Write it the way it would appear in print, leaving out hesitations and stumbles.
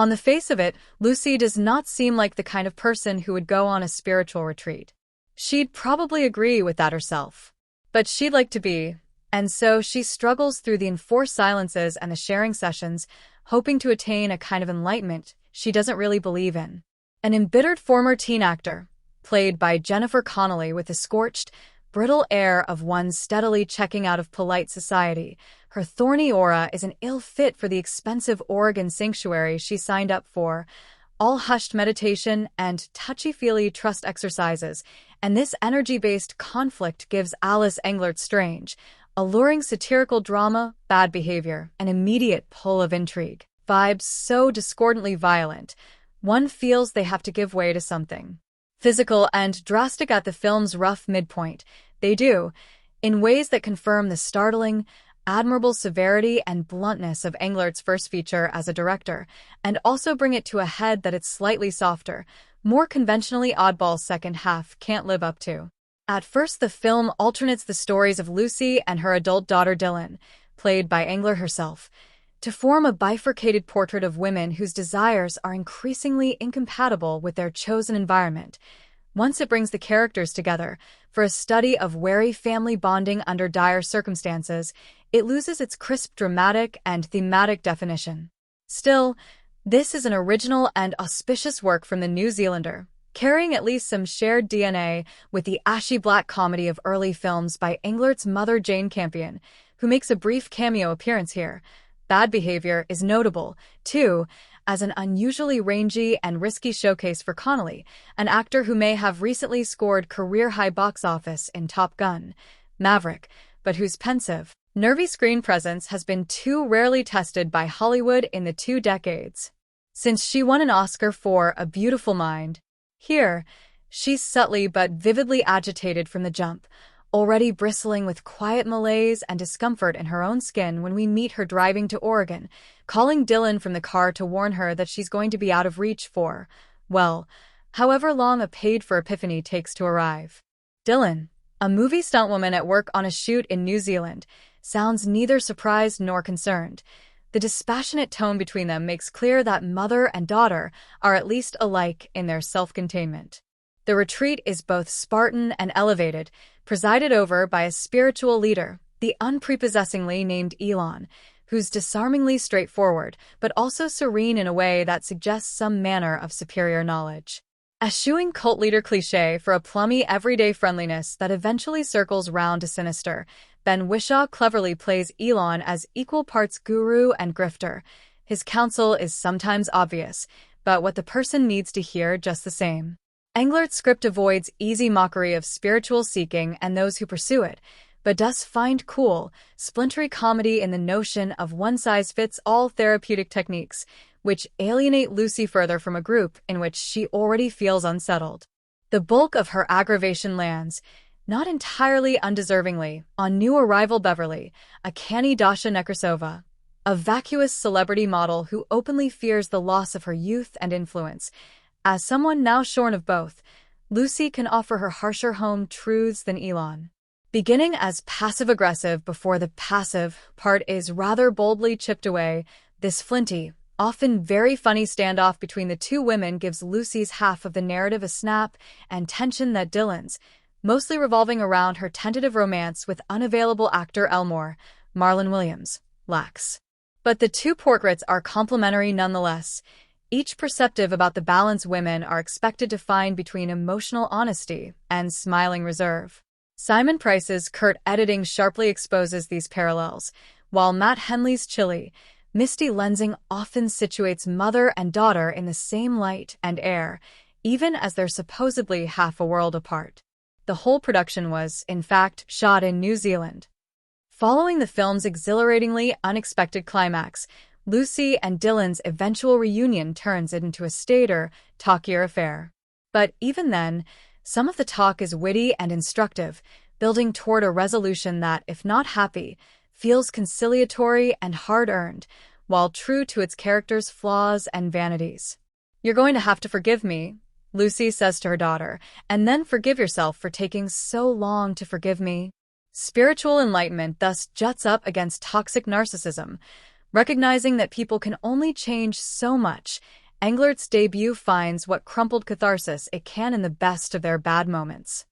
On the face of it, Lucy does not seem like the kind of person who would go on a spiritual retreat. She'd probably agree with that herself. But she'd like to be, and so she struggles through the enforced silences and the sharing sessions, hoping to attain a kind of enlightenment she doesn't really believe in. An embittered former teen actor, played by Jennifer Connelly with a scorched, brittle air of one steadily checking out of polite society, her thorny aura is an ill fit for the expensive Oregon sanctuary she signed up for, all hushed meditation and touchy-feely trust exercises, and this energy-based conflict gives Alice Englert's strange, alluring satirical drama, Bad Behavior, an immediate pull of intrigue. Vibes so discordantly violent, one feels they have to give way to something physical and drastic at the film's rough midpoint. They do, in ways that confirm the startling, admirable severity and bluntness of Englert's first feature as a director, and also bring it to a head that its slightly softer, more conventionally oddball second half can't live up to. At first, the film alternates the stories of Lucy and her adult daughter Dylan, played by Engler herself, to form a bifurcated portrait of women whose desires are increasingly incompatible with their chosen environment. Once it brings the characters together for a study of wary family bonding under dire circumstances, it loses its crisp dramatic and thematic definition. Still, this is an original and auspicious work from the New Zealander, carrying at least some shared DNA with the ashy black comedy of early films by Englert's mother Jane Campion, who makes a brief cameo appearance here. Bad Behavior is notable, too, as an unusually rangy and risky showcase for Connelly, an actor who may have recently scored career-high box office in Top Gun, Maverick, but whose pensive, nervy screen presence has been too rarely tested by Hollywood in the 2 decades since she won an Oscar for A Beautiful Mind. Here, she's subtly but vividly agitated from the jump, already bristling with quiet malaise and discomfort in her own skin when we meet her driving to Oregon, calling Dylan from the car to warn her that she's going to be out of reach for, well, however long a paid-for epiphany takes to arrive. Dylan, a movie stuntwoman at work on a shoot in New Zealand, sounds neither surprised nor concerned. The dispassionate tone between them makes clear that mother and daughter are at least alike in their self-containment. The retreat is both Spartan and elevated, presided over by a spiritual leader, the unprepossessingly named Elon, who's disarmingly straightforward, but also serene in a way that suggests some manner of superior knowledge. Eschewing cult leader cliché for a plummy everyday friendliness that eventually circles round to sinister, Ben Whishaw cleverly plays Elon as equal parts guru and grifter. His counsel is sometimes obvious, but what the person needs to hear just the same. Englert's script avoids easy mockery of spiritual seeking and those who pursue it, but does find cool, splintery comedy in the notion of one-size-fits-all therapeutic techniques, which alienate Lucy further from a group in which she already feels unsettled. The bulk of her aggravation lands, not entirely undeservingly, on new arrival Beverly, a canny Dasha Nekrasova, a vacuous celebrity model who openly fears the loss of her youth and influence. As someone now shorn of both, Lucy can offer her harsher home truths than Elon. Beginning as passive-aggressive before the passive part is rather boldly chipped away, this flinty, often very funny standoff between the two women gives Lucy's half of the narrative a snap and tension that Dylan's, mostly revolving around her tentative romance with unavailable actor Elmore, Marlon Williams, lacks. But the two portraits are complementary nonetheless, each perceptive about the balance women are expected to find between emotional honesty and smiling reserve. Simon Price's curt editing sharply exposes these parallels, while Matt Henley's chilly, misty lensing often situates mother and daughter in the same light and air, even as they're supposedly half a world apart. The whole production was, in fact, shot in New Zealand. Following the film's exhilaratingly unexpected climax, Lucy and Dylan's eventual reunion turns it into a stater, talkier affair. But even then, some of the talk is witty and instructive, building toward a resolution that, if not happy, feels conciliatory and hard-earned, while true to its characters' flaws and vanities. "You're going to have to forgive me," Lucy says to her daughter, "and then forgive yourself for taking so long to forgive me." Spiritual enlightenment thus juts up against toxic narcissism, Recognizing that people can only change so much, Englert's debut finds what crumpled catharsis it can in the best of their bad moments.